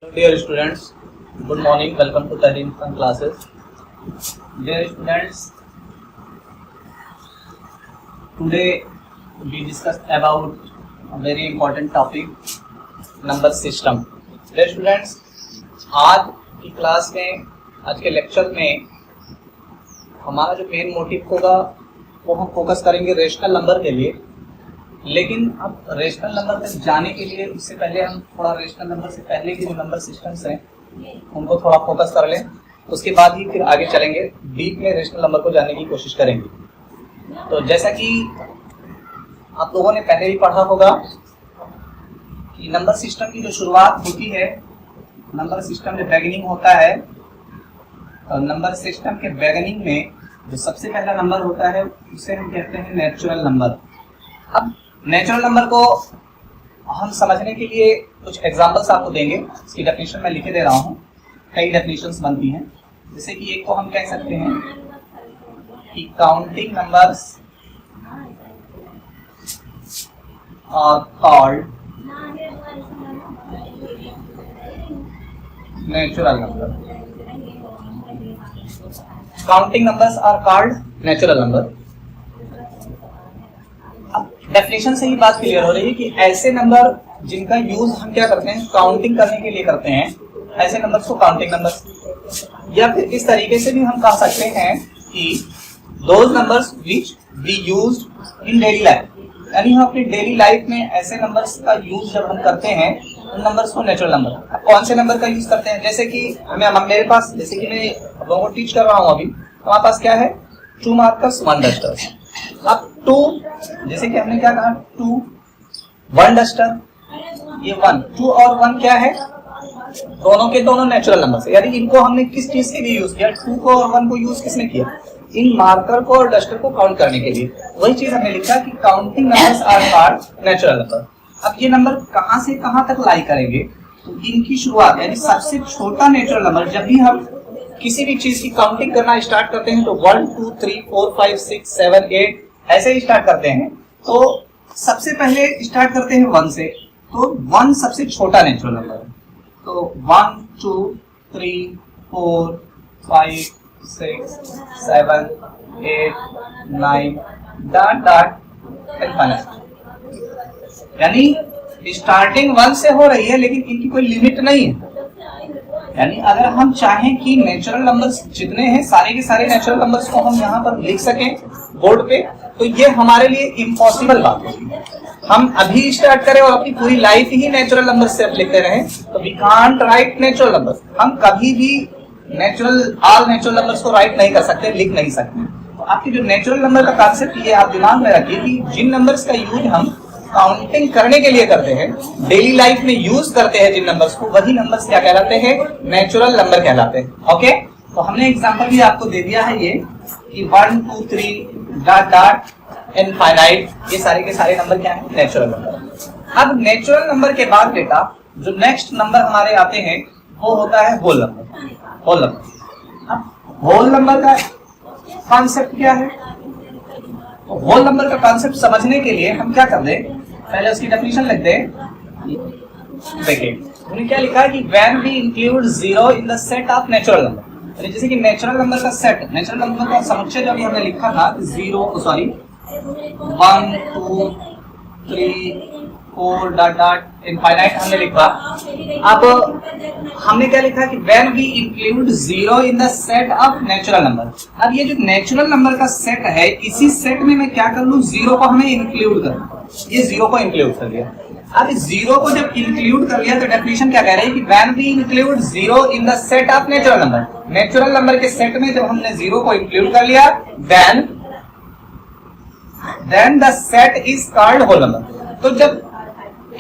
Dear students, good morning. Welcome to Tahrim Khan classes. Dear students, today we discussed about a very important topic, number system. Dear students, आज की class में, आज के lecture में हमारा जो main motive होगा वो हम फोकस करेंगे रेशनल नंबर के लिए। लेकिन अब रेशनल नंबर तक जाने के लिए उससे पहले हम थोड़ा रेशनल नंबर से पहले के जो नंबर सिस्टम्स हैं उनको थोड़ा फोकस कर लें, उसके बाद ही फिर आगे चलेंगे, डीप में रेशनल नंबर को जानने की कोशिश करेंगे। तो जैसा कि आप लोगों ने पहले भी पढ़ा होगा कि नंबर सिस्टम की जो शुरुआत होती है, नंबर सिस्टम जो बिगिनिंग होता है, तो नंबर सिस्टम के बिगिनिंग में जो सबसे पहला नंबर होता है उसे हम कहते हैं नेचुरल नंबर। अब नेचुरल नंबर को हम समझने के लिए कुछ एग्जांपल्स आपको देंगे, इसकी डेफिनेशन मैं लिखे दे रहा हूँ। कई डेफिनेशंस बनती हैं, जैसे कि एक को हम कह सकते हैं कि counting numbers are called natural number. Counting numbers are called natural number. Definition से ही बात क्लियर हो रही है कि ऐसे नंबर जिनका यूज हम क्या करते हैं, काउंटिंग करने के लिए करते हैं, ऐसे नंबर्स को काउंटिंग नंबर्स, या फिर इस तरीके से भी हम कह सकते हैं कि those numbers which we used in daily life, यानी हम अपनी डेली लाइफ में ऐसे नंबर्स का यूज जब हम करते हैं उन नंबर्स को नेचुरल नंबर। अब कौन से नंबर का यूज करते हैं, जैसे कि मेरे पास, जैसे कि मैं आप लोगों को टीच कर रहा हूँ अभी, हमारे पास क्या है, 2 मार्कर्स 1 डस्टर। अब 2, जैसे कि हमने क्या कहा, 2 1 डस्टर, ये 1, 2 और 1 क्या है, दोनों के दोनों नेचुरल नंबर है। यानी इनको हमने किस चीज के लिए यूज किया, 2 को और 1 को यूज किसने किया, इन मार्कर को और डस्टर को काउंट करने के लिए। वही चीज हमने लिखा कि counting numbers are called natural number. अब ये नंबर कहां से कहां तक लाई करेंगे, तो इनकी शुरुआत यानी सबसे छोटा नेचुरल नंबर, जब भी हम किसी भी चीज की काउंटिंग करना स्टार्ट करते हैं तो 1 2 3 4 5 6 7 8 ऐसे ही स्टार्ट करते हैं। तो सबसे पहले स्टार्ट करते हैं 1 से, तो 1 सबसे छोटा नेचुरल नंबर है। तो 1 2 3 4 5 6 7 8 9 डॉट डॉट इनफिनिट, यानी स्टार्टिंग 1 से हो रही है लेकिन इनकी कोई लिमिट नहीं है। यानी अगर हम चाहें कि नेचुरल नंबर्स जितने हैं सारे के सारे नेचुरल नंबर्स को हम यहाँ पर लिख सकें बोर्ड पे, तो ये हमारे लिए इम्पॉसिबल बात है। हम अभी स्टार्ट करें और अपनी पूरी लाइफ ही नेचुरल नंबर से लिखते रहें तो we can't write natural numbers. हम कभी भी ऑल नेचुरल नंबर्स को राइट नहीं कर सकते, लिख नहीं सकते। तो आपकी जो नेचुरल नंबर का कॉन्सेप्ट ये आप दिमाग में रखिए कि जिन नंबर्स का यूज हम काउंटिंग करने के लिए करते हैं, डेली लाइफ में यूज करते हैं जिन नंबर्स को, वही नंबर्स क्या कहलाते हैं, नेचुरल नंबर कहलाते हैं। ओके, तो हमने एग्जांपल भी आपको दे दिया है ये कि 1 2 3 डॉट डॉट इनफिनिट, ये सारे के सारे नंबर क्या है, नेचुरल नंबर। अब नेचुरल नंबर के बाद बेटा जो नेक्स्ट नंबर हमारे आते हैं वो होता है होल नंबर। होल नंबर, अब होल नंबर का कॉन्सेप्ट क्या है, तो होल नंबर का कॉन्सेप्ट समझने के लिए हम क्या कर दें, पहले उसकी डेफिनेशन लिख दें। देखिए उन्होंने क्या लिखा है कि when we include 0 in the set of natural number, जैसे कि नेचुरल नंबर का सेट, नेचुरल नंबर का समुच्चय जो अभी हमने लिखा था 1 2 3 4 डॉट डॉट इनफिनिट हमने लिखा। अब हमने क्या लिखा कि when we include 0 in the set of natural number. अब ये जो नेचुरल नंबर का सेट है, इसी सेट में मैं क्या कर लूं, 0 को हमें इंक्लूड करना, ये 0 को इंक्लूड कर लिया। अब इस 0 को जब इंक्लूड कर लिया तो डेफिनेशन क्या कह रही है कि when we include 0 in the set of natural number, natural number के सेट में जब हमने 0 को इंक्लूड कर लिया then the set is called whole number. तो जब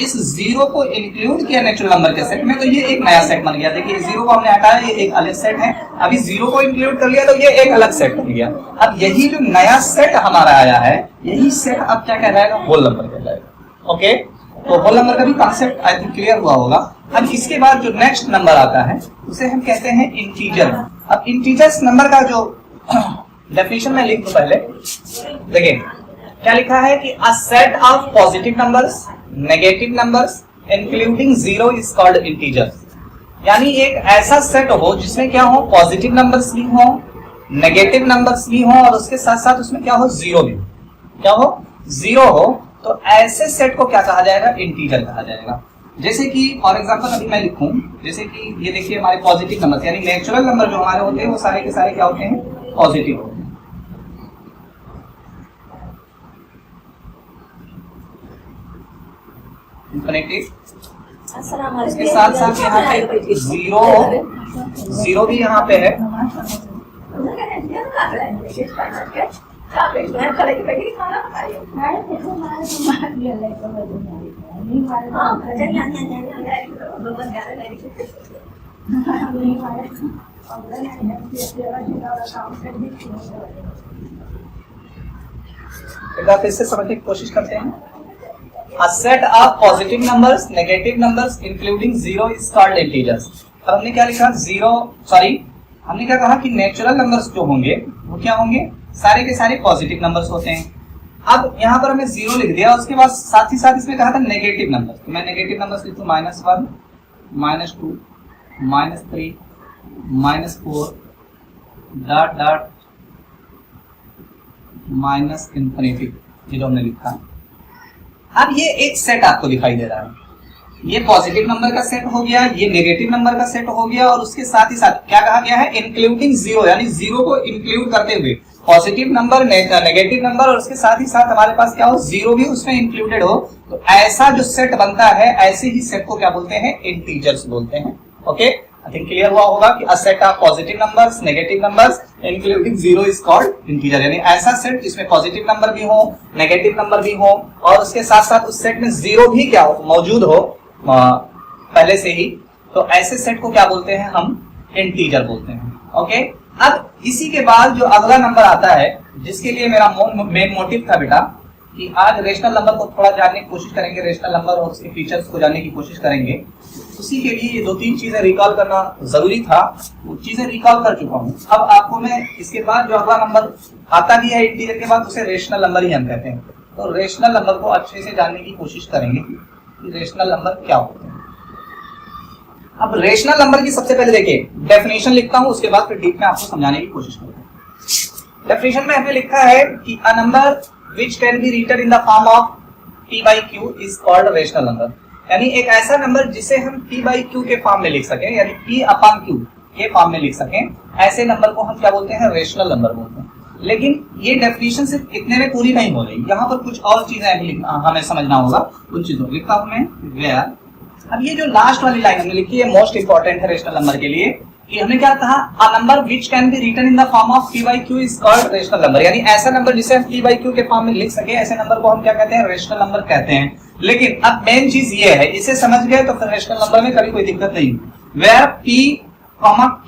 इस 0 को इंक्लूड किया नेचुरल नंबर के सेट में तो ये एक नया सेट बन गया। देखिए 0 को हमने हटाया, ये एक अलग सेट है, अभी 0 को इंक्लूड कर लिया तो ये एक अलग सेट बन गया। अब यही जो नया सेट हमारा आया है, यही सेट अब क्या कहलाएगा, होल नंबर कहलाएगा। ओके, तो होल नंबर का भी कॉन्सेप्ट आई थिंक क्लियर हुआ होगा। अब इसके बाद जो नेक्स्ट नंबर आता है उसे हम कहते हैं इंटीजर। अब इंटीजर्स नंबर का जो डेफिनेशन में लिख दूं पहले, देखिए क्या लिखा है कि a set of positive numbers, negative numbers including 0 is called integer. यानी एक ऐसा सेट हो जिसमें क्या हो, पॉजिटिव नंबर्स भी हो, नेगेटिव नंबर्स भी हो और उसके साथ साथ उसमें क्या हो, जीरो भी हो। क्या हो, जीरो हो। तो ऐसे सेट को क्या कहा जाएगा, इंटीजर कहा जाएगा। जैसे कि फॉर एग्जांपल अभी मैं लिखूं, जैसे कि ये देखिए हमारे पॉजिटिव नंबर यानी नेचुरल नंबर जो हमारे होते हैं वो सारे के सारे क्या होते हैं, पॉजिटिव होते हैं। इन्फिनिटी, इसके साथ साथ यहाँ पे जीरो भी यहाँ पे है। फिर से समझने की कोशिश करते हैं। A set of positive numbers, negative numbers, including zero is called integers. अब हमने क्या लिखा, हमने क्या कहा कि नेचुरल नंबर्स जो होंगे वो क्या होंगे, सारे के सारे पॉजिटिव नंबर्स होते हैं। अब यहाँ पर हमने जीरो लिख दिया, उसके बाद साथ ही साथ इसमें कहा था नेगेटिव नंबर, तो मैं नेगेटिव नंबर्स लिखूं -1, -2, -3, -4 डॉट डॉट -infinity, ये जो हमने लिखा। अब ये एक सेट आपको दिखाई दे रहा है, ये पॉजिटिव नंबर का सेट हो गया, ये नेगेटिव नंबर का सेट हो गया और उसके साथ ही साथ क्या कहा गया है, इंक्लूडिंग जीरो, यानी जीरो को इंक्लूड करते हुए पॉजिटिव नंबर, नेगेटिव नंबर और उसके साथ ही साथ हमारे पास क्या हो, जीरो भी उसमें इंक्लूडेड हो। तो ऐसा जो सेट बनता है, ऐसे ही सेट को क्या बोलते हैं, इंटीजर्स बोलते हैं। ओके, आई थिंक क्लियर हुआ होगा कि a set of positive numbers, negative numbers including zero is called integer, यानी ऐसा सेट जिसमें पॉजिटिव नंबर भी हो, नेगेटिव नंबर भी हो और उसके साथ साथ उस सेट में जीरो भी क्या हो, मौजूद हो पहले से ही, तो ऐसे सेट को क्या बोलते हैं, हम इंटीजर बोलते हैं। ओके, अब इसी के बाद जो अगला नंबर आता है, जिसके लिए मेरा मेन मोटिव था बेटा कि आज रेशनल नंबर को थोड़ा जानने की कोशिश करेंगे, रेशनल नंबर और उसके फीचर्स को जानने की कोशिश करेंगे। उसी के लिए ये 2-3 चीजें रिकॉल करना जरूरी था, वो चीजें रिकॉल कर चुका हूँ। अब आपको मैं इसके बाद जो अगला नंबर आता भी है इंटीजर के बाद, उसे रेशनल नंबर ही हम कहते हैं। तो रेशनल नंबर को अच्छे से जानने की कोशिश करेंगे कि रेशनल नंबर क्या होते हैं। अब रेशनल नंबर की सबसे पहले देखिए डेफिनेशन लिखता हूं, उसके बाद फिर डीप में आपको समझाने की कोशिश करूंगा। डेफिनेशन में हमने लिखा है कि a number which can be written in the form of p by q is called rational number, यानी एक ऐसा नंबर जिसे हम p by q के फॉर्म में लिख सकें, यानी p upon q के फॉर्म में लिख सकें, ऐसे नंबर को हम क्या बोलते हैं, रेशनल नंबर बोलते हैं। लेकिन ये डेफिनेशन सिर्फ इतने में पूरी नहीं हो रही, यहाँ पर कुछ और चीजें हमें समझना होगा। उन चीजों को लिखता हूं मैं where। अब ये जो लास्ट वाली लाइन हमने लिखी है मोस्ट इंपॉर्टेंट है रेशनल नंबर के लिए, कि हमने क्या कहा, a number which can be written in the form of p by q is called rational number, यानी ऐसा नंबर जिसे हम p by q के फॉर्म में लिख सके, ऐसे नंबर को हम क्या कहते हैं, रेशनल नंबर कहते हैं। लेकिन अब मेन चीज ये है, इसे समझ गए तो फिर रेशनल नंबर में कभी कोई दिक्कत नहीं। Where p,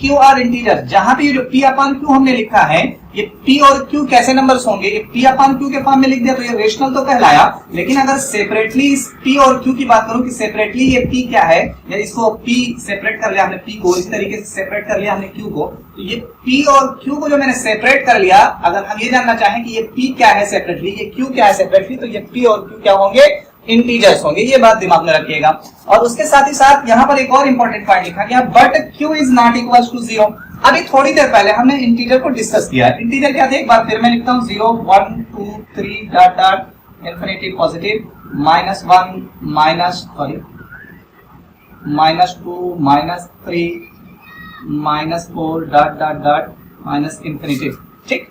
q are integer, जहां पे ये जो p अपॉन q हमने लिखा है, ये p और q कैसे नंबर्स होंगे, ये p अपॉन q के फॉर्म में लिख दिया तो ये रेशनल तो कहलाया। लेकिन अगर सेपरेटली इस p और q की बात करूं कि सेपरेटली ये p क्या है, या इसको p सेपरेट कर लिया हमने, p को इस तरीके से सेपरेट कर लिया हमने q को, तो ये p और q को जो मैंने सेपरेट कर लिया, अगर हम ये जानना चाहें कि ये p क्या है सेपरेटली, ये q क्या है सेपरेटली, तो ये p और q क्या होंगे, इंटीजर्स होंगे। ये बात दिमाग में रखिएगा। और उसके साथ ही साथ यहाँ पर एक और इंपॉर्टेंट पॉइंट लिखा गया, but q is not equal to 0। अभी थोड़ी देर पहले हमने इंटीजर को डिस्कस किया है। इंटीजर क्या थे, एक बार फिर मैं लिखता हूँ, 0 1 2 3 dot dot infinity positive -1 -2 -3 -4 dot dot dot -infinity. ठीक,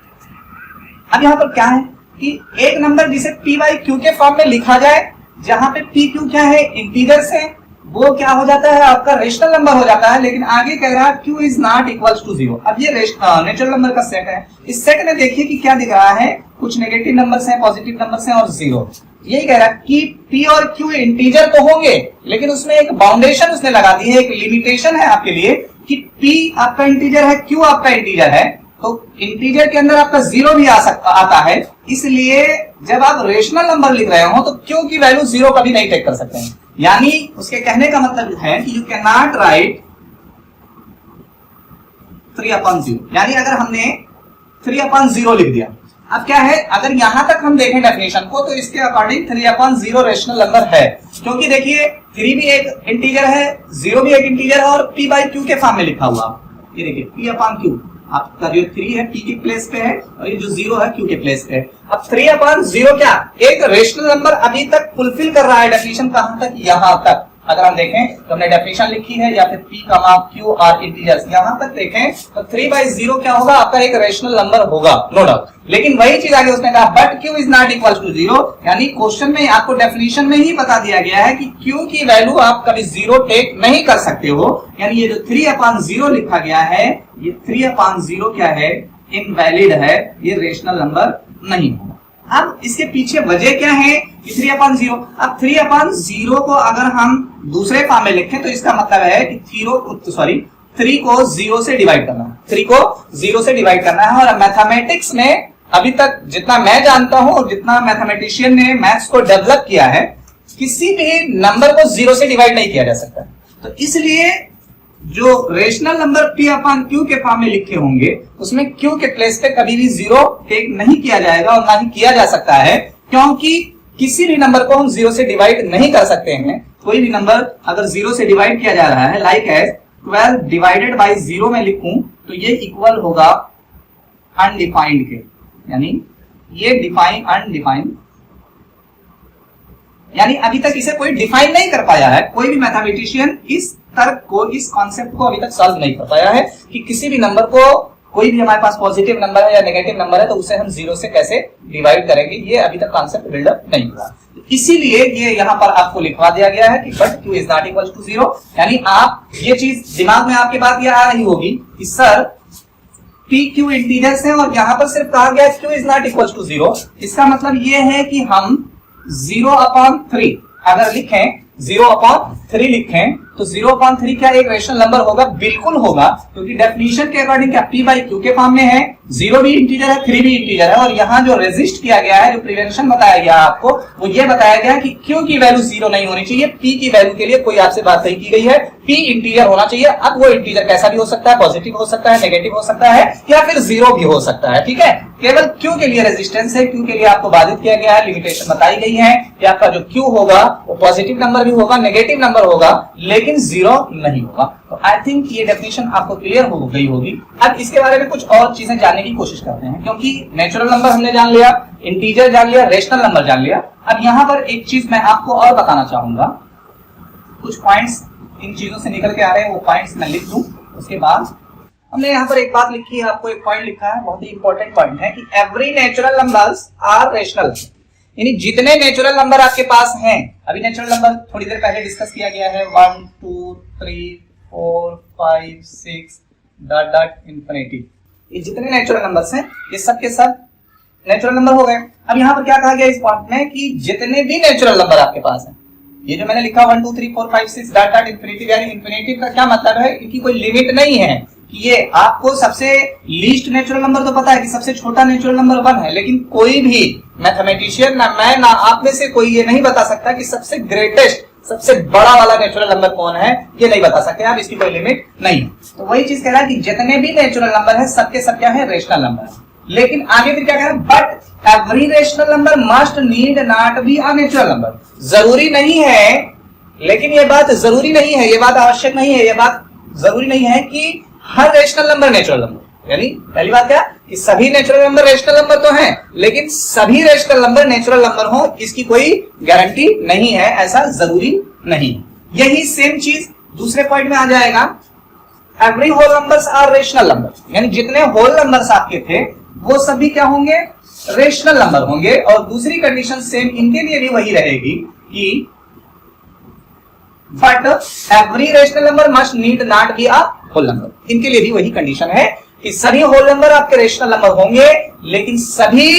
अब यहाँ पर क्या है कि एक नंबर जिसे p by q के फॉर्म में लिखा जाए, जहां पे p q क्या है, इंटीजर्स है, वो क्या हो जाता है, आपका रेशनल नंबर हो जाता है। लेकिन आगे कह रहा है q is not equal to 0। अब ये नेचुरल नंबर का सेट है। इस सेट में देखिए कि क्या दिख रहा है, कुछ नेगेटिव नंबर्स हैं, पॉजिटिव नंबर्स हैं और 0। यही कह रहा है कि p और q इंटीजर तो होंगे, लेकिन उसमें एक बाउंडेशन उसने लगा दी है, एक लिमिटेशन है आपके लिए कि p आपका इंटीजर है, q आपका इंटीजर है, तो इंटीजर के अंदर आपका 0 भी आता है। इसलिए जब आप रेशनल नंबर लिख रहे हो तो q की वैल्यू 0 कभी नहीं टेक कर सकते हैं। यानी उसके कहने का मतलब है कि यू कैन नॉट राइट 3/0, यानी अगर हमने 3/0 लिख दिया, अब क्या है, अगर यहां तक हम देखें डेफिनेशन को, तो इसके अकॉर्डिंग 3/0 रेशनल नंबर है। क्योंकि देखिए 3 भी एक इंटीजर है, 0 भी एक इंटीजर है और p बाई क्यू के फॉर्म में लिखा हुआ। ये देखिए p अपॉन क्यू, आपका जो 3 है p के प्लेस पे है और ये जो 0 है q के प्लेस पे है। अब 3 अपॉन 0 क्या एक रेशनल नंबर अभी तक फुलफिल कर रहा है डेफिनेशन, कहां तक, यहां तक। अगर हम देखें तो हमने डेफिनेशन लिखी है या फिर p, q आर इंटीजर्स, यहां तक देखें तो 3/0 क्या होगा, आपका एक रेशनल नंबर होगा, नो डाउट। लेकिन वही चीज आगे उसने कहा but q is not equal to 0, यानी क्वेश्चन में आपको डेफिनेशन में ही बता दिया गया है कि q की वैल्यू आप कभी 0 टेक नहीं कर सकते हो। यानी ये जो 3/0 लिखा गया है, ये 3/0 क्या है, इनवैलिड है, ये रेशनल नंबर नहीं होगा। अब इसके पीछे वजह क्या है, 3/0। अब 3/0 को अगर हम दूसरे फॉर्म में लिखें तो इसका मतलब है कि 3 को 0 से डिवाइड करना है, 3 को 0 से डिवाइड करना है। और मैथमेटिक्स में अभी तक जितना मैं जानता हूं और जितना मैथमेटिशियन ने मैथ्स को डेवलप किया है, किसी भी नंबर को 0 से डिवाइड नहीं किया जा सकता। तो इसलिए जो रेशनल नंबर p/q के फॉर्म में लिखे होंगे उसमें q के प्लेस पे कभी भी 0 टेक नहीं किया जाएगा और ना ही किया जा सकता है, क्योंकि किसी भी नंबर को हम 0 से डिवाइड नहीं कर सकते हैं। कोई भी नंबर अगर 0 से डिवाइड किया जा रहा है, लाइक एज 12 डिवाइडेड बाई 0 में लिखूं तो ये इक्वल होगा अनडिफाइंड के, यानी ये डिफाइन अनडिफाइंड, यानी अभी तक इसे कोई डिफाइन नहीं कर पाया है। कोई भी मैथमेटिशियन इस तर्क को, इस कॉन्सेप्ट को अभी तक सॉल्व नहीं कर पाया है कि किसी भी नंबर को, कोई भी हमारे पास पॉजिटिव नंबर है या नेगेटिव नंबर है तो उसे हम 0 से कैसे डिवाइड करेंगे, ये अभी तक कॉन्सेप्ट बिल्डअप नहीं हुआ। इसीलिए ये यहाँ पर आपको लिखवा दिया गया है कि but q is not equal to 0। यानी आप ये चीज दिमाग में आपके बात ये आ रही होगी कि सर p q इंटीजर्स हैं और यहाँ पर सिर्फ कहा गया q is not equal to 0। इसका मतलब ये है कि हम 0/3 अगर लिखें, 0/3 लिखें तो 0/3 क्या एक रेशनल नंबर होगा? बिल्कुल होगा, क्योंकि डेफिनेशन के अकॉर्डिंग क्या p बाई क्यू के फॉर्म में है, 0 भी इंटीजर है, 3 भी इंटीजर है। और यहाँ जो रेजिस्ट किया गया है, जो प्रिवेंशन बताया गया आपको, वो ये बताया गया कि q की वैल्यू 0 नहीं होनी चाहिए, p की वैल्यू के लिए कोई आपसे बात नहीं की गई है, p इंटीजर होना चाहिए। अब वो इंटीजर कैसा भी हो सकता है, पॉजिटिव हो सकता है, नेगेटिव हो सकता है या फिर 0 भी हो सकता है, ठीक है। केवल q के लिए रेजिस्टेंस है, q के लिए आपको बाधित किया गया है, लिमिटेशन बताई गई है कि आपका जो q होगा वो पॉजिटिव नंबर भी होगा, नेगेटिव नंबर होगा, लेकिन 0 नहीं होगा। तो आई थिंक ये डेफिनेशन आपको क्लियर हो गई होगी। अब इसके बारे में कुछ और चीजें जानने की कोशिश करते हैं, क्योंकि नेचुरल नंबर हमने जान लिया, इंटीजर जान लिया, रेशनल नंबर जान लिया। अब यहाँ पर एक चीज मैं आपको और बताना चाहूंगा, कुछ पॉइंट्स इन चीजों से निकल के आ रहे हैं, वो पॉइंट्स मैं लिख दूं। उसके बाद हमने यहाँ पर एक बात लिखी है, आपको एक पॉइंट लिखा है, बहुत ही इंपॉर्टेंट पॉइंट है कि every natural numbers are rational, यानी जितने नेचुरल नंबर आपके पास हैं, अभी नेचुरल नंबर थोड़ी देर पहले डिस्कस किया गया है, 1 2 3 4 5 6 डॉट डॉट इंफिनिटी, ये जितने नेचुरल नंबर्स हैं ये सब के सब नेचुरल नंबर हो गए। अब यहाँ पर क्या कहा गया इस पॉइंट में कि जितने भी नेचुरल नंबर आपके पास हैं, ये जो मैंने लिखा 1 2 3 4 5 6 डॉट डॉट इंफिनिटी, यानी इंफिनिटी का क्या मतलब है, इनकी कोई लिमिट नहीं है कि ये आपको सबसे लीस्ट नेचुरल नंबर तो पता है कि सबसे छोटा नेचुरल नंबर 1 है, लेकिन कोई भी मैथमेटिशियन, ना मैं ना आप में से कोई ये नहीं बता सकता कि सबसे ग्रेटेस्ट, सबसे बड़ा वाला नेचुरल नंबर कौन है, ये नहीं बता सकते आप, इसकी कोई लिमिट नहीं है। तो वही चीज कह रहा है कि जितने भी नेचुरल नंबर है सबके सब क्या है, रेशनल नंबर है। लेकिन आगे फिर क्या कह रहा है, but every rational number must need not be a natural number. जरूरी नहीं है, लेकिन ये बात जरूरी नहीं है, ये बात आवश्यक नहीं है, ये बात जरूरी नहीं है कि हर रेशनल नंबर नेचुरल नंबर, यानी पहली बात क्या कि सभी नेचुरल नंबर रेशनल नंबर तो हैं, लेकिन सभी रेशनल नंबर नेचुरल नंबर हो इसकी कोई गारंटी नहीं है, ऐसा जरूरी नहीं। यही सेम चीज दूसरे पॉइंट में आ जाएगा, every whole numbers are rational number, यानी जितने होल नंबर्स आपके थे वो सभी क्या होंगे, रेशनल नंबर होंगे। और दूसरी कंडीशन सेम इनके लिए भी वही रहेगी कि but every rational number must need not be a whole number, इनके लिए भी वही कंडीशन है कि सभी होल नंबर आपके रेशनल नंबर होंगे, लेकिन सभी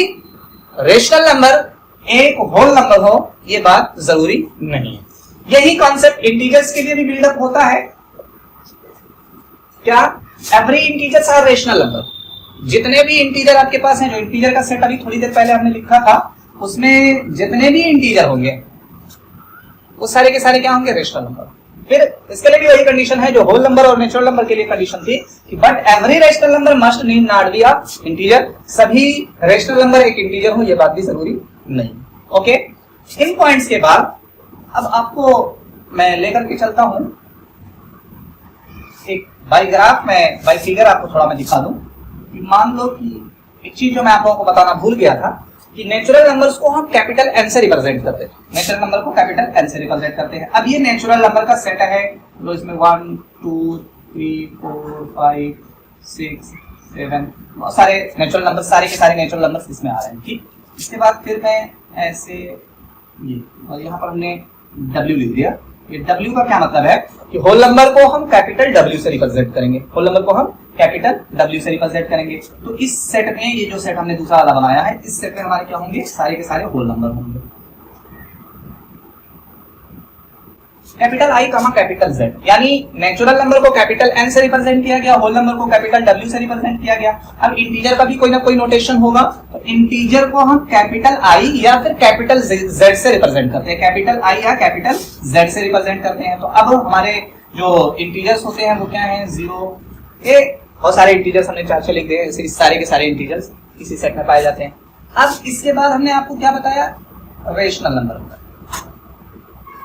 रेशनल नंबर एक होल नंबर हो, ये बात जरूरी नहीं है। यही कॉन्सेप्ट इंटीजर्स के लिए भी बिल्डअप होता है। क्या? Every integers are rational number, जितने भी इंटीजर आपके पास हैं, जो इंटीजर का सेट अभी थोड़ी देर पहले हमने लिखा था, उसमें जितने भी इंटीजर होंगे वो सारे के सारे क्या होंगे, रेशनल नंबर। फिर इसके लिए भी वही कंडीशन है जो होल नंबर और नेचुरल नंबर के लिए कंडीशन थी कि but every rational number must need not be a integer, सभी रेशनल नंबर एक इंटीजर हो, ये बात भी जरूरी नहीं। ओके, इन पॉइंट्स के बाद अब आपको मैं लेकर के चलता हूं एक बाई ग्राफ में, बाई फिगर आपको थोड़ा मैं दिखा दूं कि मान लो कि एक चीज जो मैं आप लोगों को बताना भूल गया था कि नेचुरल नंबर्स को हम कैपिटल एन से रिप्रेजेंट करते हैं। नेचुरल नंबर को कैपिटल एन से रिप्रेजेंट करते हैं। अब ये नेचुरल नंबर का सेट है, तो इसमें 1 2 3 4 5 6 7 बहुत सारे नेचुरल नंबर, सारे के सारे नेचुरल नंबर्स इसमें आ रहे हैं। ठीक, इसके बाद फिर मैं ऐसे ये और यहाँ पर हमने W लिख दिया। ये W का क्या मतलब है कि होल नंबर को हम कैपिटल W से रिप्रेजेंट करेंगे। होल नंबर को हम कैपिटल W से रिप्रेजेंट करेंगे। तो इस सेट में, ये जो सेट हमने दूसरा वाला बनाया है, इस सेट में हमारे क्या होंगे, सारे के सारे होल नंबर होंगे। कैपिटल I कमा कैपिटल Z, यानी नेचुरल नंबर को कैपिटल N से रिप्रेजेंट किया गया, होल नंबर को कैपिटल W से रिप्रेजेंट किया गया। अब इंटीजर का भी कोई ना कोई नोटेशन होगा, तो इंटीजर को हम कैपिटल I या फिर कैपिटल Z से रिप्रेजेंट करते हैं। कैपिटल I या कैपिटल Z से रिप्रेजेंट करते हैं। तो अब हमारे जो इंटीजर्स होते हैं वो क्या है, 0 1, बहुत सारे इंटीजर्स हमने चार लिख दिए, इस सारे के सारे इंटीजर्स इसी सेट में पाए जाते हैं। अब इसके बाद हमने आपको क्या बताया, रेशनल नंबर।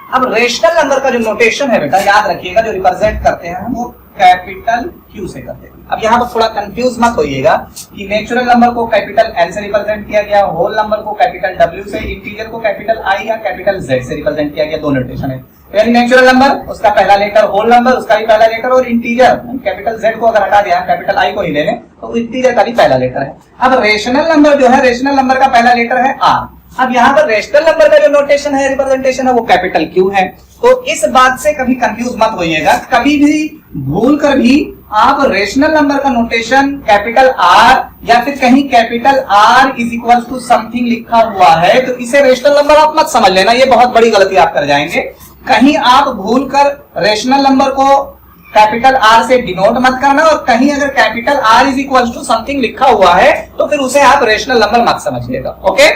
अब रेशनल नंबर का जो नोटेशन है बेटा, याद रखिएगा, जो रिप्रेजेंट करते हैं वो कैपिटल Q से करते हैं। अब यहाँ पर थोड़ा कंफ्यूज मत होइएगा कि नेचुरल नंबर को कैपिटल N से रिप्रेजेंट किया गया, होल नंबर को कैपिटल W से, इंटीजर को कैपिटल I या कैपिटल Z से रिप्रेजेंट किया गया। दो नोटेशन है, यानी नेचुरल नंबर उसका पहला लेटर, होल नंबर उसका भी पहला लेटर, और इंटीजर कैपिटल Z को अगर हटा दिया, कैपिटल I को ही ले लें, तो इंटीजर का भी पहला लेटर है। अब रेशनल नंबर जो है, रेशनल नंबर का पहला लेटर है R। अब यहाँ पर रेशनल नंबर का जो नोटेशन है, रिप्रेजेंटेशन है, वो कैपिटल Q है। तो इस बात से कभी कंफ्यूज मत होइएगा, कभी भी भूल कर भी आप रेशनल नंबर का नोटेशन कैपिटल R या फिर कहीं capital R is equal to something लिखा हुआ है, तो इसे रेशनल नंबर आप मत समझ लेना, ये बहुत बड़ी गलती आप कर जाएंगे। कहीं आप भूल कर रेशनल नंबर को कैपिटल R से डिनोट मत करना, और कहीं अगर capital R is equal to something लिखा हुआ है तो फिर उसे आप रेशनल नंबर मत समझिएगा। ओके,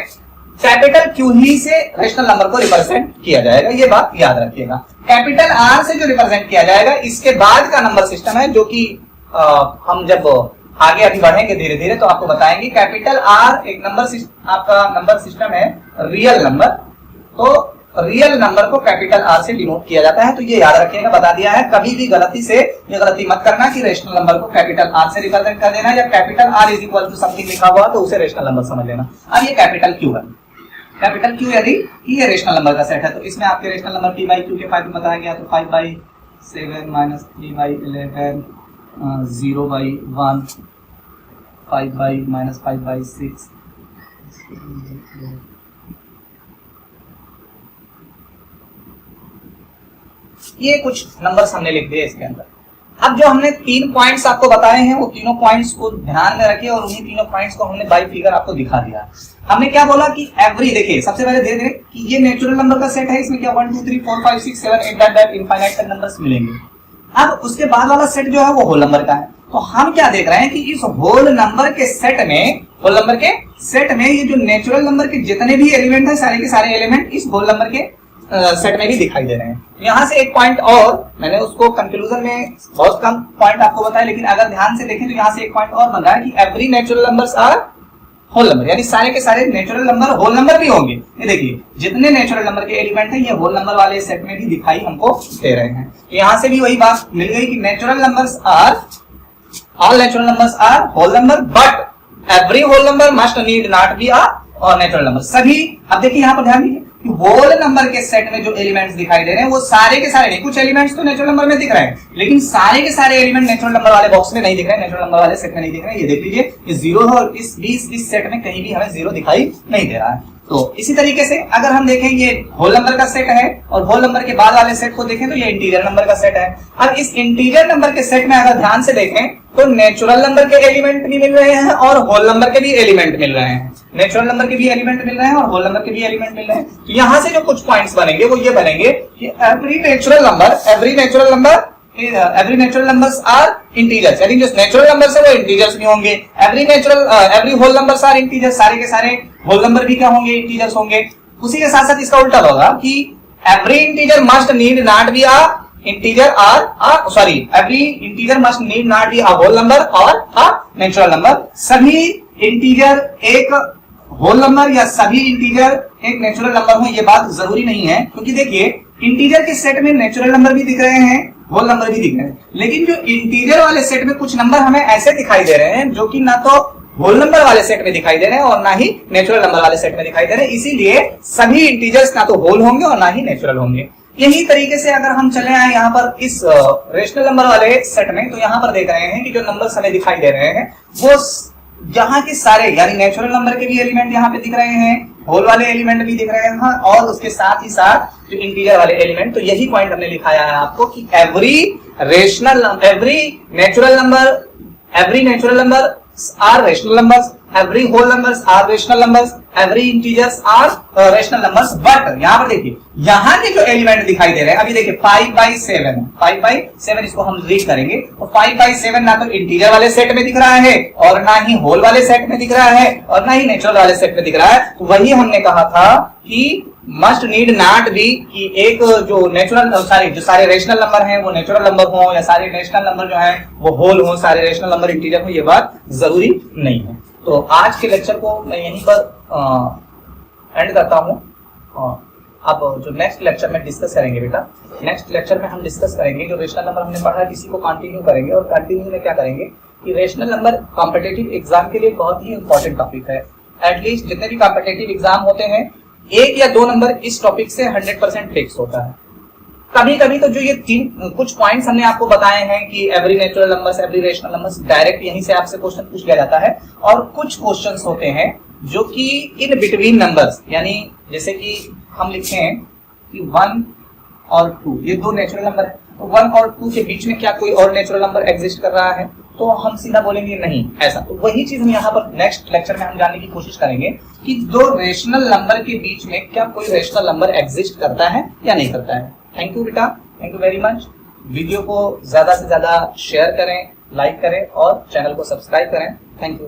कैपिटल Q ही से रेशनल नंबर को रिप्रेजेंट किया जाएगा, ये बात याद रखिएगा। कैपिटल R से जो रिप्रेजेंट किया जाएगा, इसके बाद का नंबर सिस्टम है, जो कि हम जब आगे अभी बढ़ेंगे धीरे धीरे तो आपको बताएंगे। कैपिटल R एक नंबर आपका नंबर सिस्टम है रियल नंबर, तो रियल नंबर को कैपिटल R से डिनोट किया जाता है। तो ये याद रखिएगा, बता दिया है, कभी भी गलती से ये गलती मत करना कि रेशनल नंबर को कैपिटल R से रिप्रेजेंट कर देना, या capital R is equal to something लिखा हुआ तो उसे रेशनल नंबर समझ लेना। अब ये कैपिटल Q है, कैपिटल Q यदि ये रेशनल नंबर का सेट है, तो इसमें आपके rational number P by Q के फायदे बताया गया, तो 5 by 7 minus 3 by 11 0 by 1 5 by minus 5 by 6 ये कुछ नंबर्स हमने लिख दिए इसके अंदर। अब जो हमने 3 पॉइंट्स आपको बताए हैं, वो तीनों पॉइंट्स को ध्यान में रखिए, और उन्हीं तीनों पॉइंट्स को हमने बाई फिगर आपको दिखा दिया। हमने क्या बोला कि एवरी, देखिए सबसे पहले धीरे धीरे कि ये नेचुरल नंबर का सेट है, इसमें क्या 1 2 3 4 5 6 7 8 दैट इनफाइनाइट तक नंबर्स मिलेंगे। अब उसके बाद वाला सेट जो है वो होल नंबर का है। तो हम क्या देख रहे हैं कि इस होल नंबर के सेट में, होल नंबर के सेट में ये जो नेचुरल नंबर के जितने भी एलिमेंट है, सारे के सारे एलिमेंट इस होल नंबर के सेट में भी दिखाई दे रहे हैं। यहाँ से एक पॉइंट, और मैंने उसको कंक्लूजन में बहुत कम पॉइंट आपको बताया, लेकिन अगर ध्यान से देखें तो यहाँ से एक पॉइंट और बन रहा है कि every natural numbers are whole number, यानी सारे के सारे नेचुरल नंबर होल नंबर भी होंगे। ये देखिए जितने नेचुरल नंबर के एलिमेंट हैं ये होल नंबर वाले सेट में भी दिखाई हमको दे रहे हैं। यहाँ से भी वही बात मिल गई कि natural numbers are, all natural numbers are whole number, but every whole number must need not be a और नेचुरल नंबर सभी। अब देखिए यहाँ पर ध्यान दीजिए कि होल नंबर के सेट में जो एलिमेंट्स दिखाई दे रहे हैं वो सारे के सारे नहीं, कुछ एलिमेंट्स तो नेचुरल नंबर में दिख रहे हैं, लेकिन सारे के सारे एलिमेंट नेचुरल नंबर वाले बॉक्स में नहीं दिख रहे हैं, नेचुरल नंबर वाले सेट में नहीं दिख रहे हैं। ये देख लीजिए ये जीरो है, और इस सेट में कहीं भी हमें जीरो दिखाई नहीं दे रहा है। तो इसी तरीके से अगर हम देखें ये होल नंबर का सेट है, और होल नंबर के बाद वाले सेट को देखें तो ये इंटीजर नंबर का सेट है। अब इस इंटीजर नंबर के सेट में अगर ध्यान से देखें तो नेचुरल नंबर के एलिमेंट भी मिल रहे हैं और होल नंबर के भी एलिमेंट मिल रहे हैं, नेचुरल नंबर के भी एलिमेंट मिल रहे हैं और होल नंबर के भी एलिमेंट मिल रहे हैं। तो यहाँ से जो कुछ पॉइंट्स बनेंगे वो ये बनेंगे कि every natural numbers are integers, यानी जो नेचुरल नंबर्स है वो इंटीजर्स भी होंगे। Every whole numbers are integers, सारे के सारे होल नंबर भी क्या होंगे, इंटीजर्स होंगे। उसी के साथ साथ इसका उल्टा होगा कि every integer must need not be a integer every integer must need not be a whole number और अ नेचुरल नंबर। सभी इंटीजर एक होल नंबर या सभी इंटीजर एक नेचुरल नंबर हो, ये बात जरूरी नहीं है, क्योंकि देखिए इंटीजर के सेट में नेचुरल नंबर भी दिख रहे हैं, होल नंबर भी दिख रहे हैं, लेकिन जो इंटीजर वाले सेट में कुछ नंबर हमें ऐसे दिखाई दे रहे हैं जो कि ना तो होल नंबर वाले सेट में दिखाई दे रहे हैं और ना ही नेचुरल नंबर वाले सेट में दिखाई दे रहे हैं। इसीलिए सभी इंटीजर्स ना तो होल होंगे और ना ही नेचुरल होंगे। यही तरीके से अगर हम चले आए यहाँ पर इस रेशनल नंबर वाले सेट में, तो यहाँ पर देख रहे हैं कि जो नंबर हमें दिखाई दे रहे हैं वो यहाँ के सारे यानी नेचुरल नंबर के भी एलिमेंट यहाँ पे दिख रहे हैं, होल वाले एलिमेंट भी दिख रहे हैं और उसके साथ ही साथ जो इंटीजर वाले एलिमेंट। तो यही पॉइंट हमने लिखाया है आपको कि every natural number are rational numbers, every whole numbers are rational numbers, every integers are rational numbers। But यहाँ पर देखिए, यहाँ के जो एलिमेंट दिखाई दे रहे हैं, अभी देखिए 5/7 इसको हम रीड करेंगे और 5/7 ना तो इंटीजर वाले सेट में दिख रहा है और ना ही होल वाले सेट में दिख रहा है और ना ही नेचुरल वाले सेट में दिख रहा है। तो वही हमने कहा था कि मस्ट नीड नॉट बी कि एक जो नेचुरल जो सारे रेशनल नंबर हैं वो नेचुरल नंबर हो या सारे नेशनल नंबर जो हैं वो होल हो, सारे रेशनल नंबर इंटीजर हो, ये बात जरूरी नहीं है। तो आज के लेक्चर को मैं यहीं पर एंड करता हूँ। अब जो नेक्स्ट लेक्चर में डिस्कस करेंगे बेटा, नेक्स्ट लेक्चर में हम डिस्कस करेंगे जो रेशनल नंबर हमने पढ़ा है इसी को कंटिन्यू करेंगे और कंटिन्यू में क्या करेंगे कि रेशनल नंबर कॉम्पिटिटिव एग्जाम के लिए बहुत ही इंपॉर्टेंट टॉपिक है। एटलीस्ट जितने भी कॉम्पिटिटिव एग्जाम होते हैं 1 या 2 नंबर इस टॉपिक से 100% फिक्स होता है। कभी कभी तो जो ये कुछ पॉइंट्स हमने आपको बताए हैं कि every natural numbers, every rational numbers, direct यहीं से आपसे क्वेश्चन पूछ लिया जाता है। और कुछ क्वेश्चंस होते हैं जो कि इन बिटवीन नंबर्स, यानी जैसे कि हम लिखे हैं कि 1 और 2 ये 2 नेचुरल नंबर है, तो 1 और 2 के बीच में क्या कोई और नेचुरल नंबर एग्जिस्ट कर रहा है, तो हम सीधा बोलेंगे नहीं ऐसा। तो वही चीज हम यहाँ पर नेक्स्ट लेक्चर में हम जानने की कोशिश करेंगे कि 2 रेशनल नंबर के बीच में क्या कोई रेशनल नंबर एग्जिस्ट करता है या नहीं करता है। थैंक यू बेटा, thank you very much. Video को ज्यादा से ज्यादा शेयर करें, लाइक करें और चैनल को सब्सक्राइब करें। Thank you.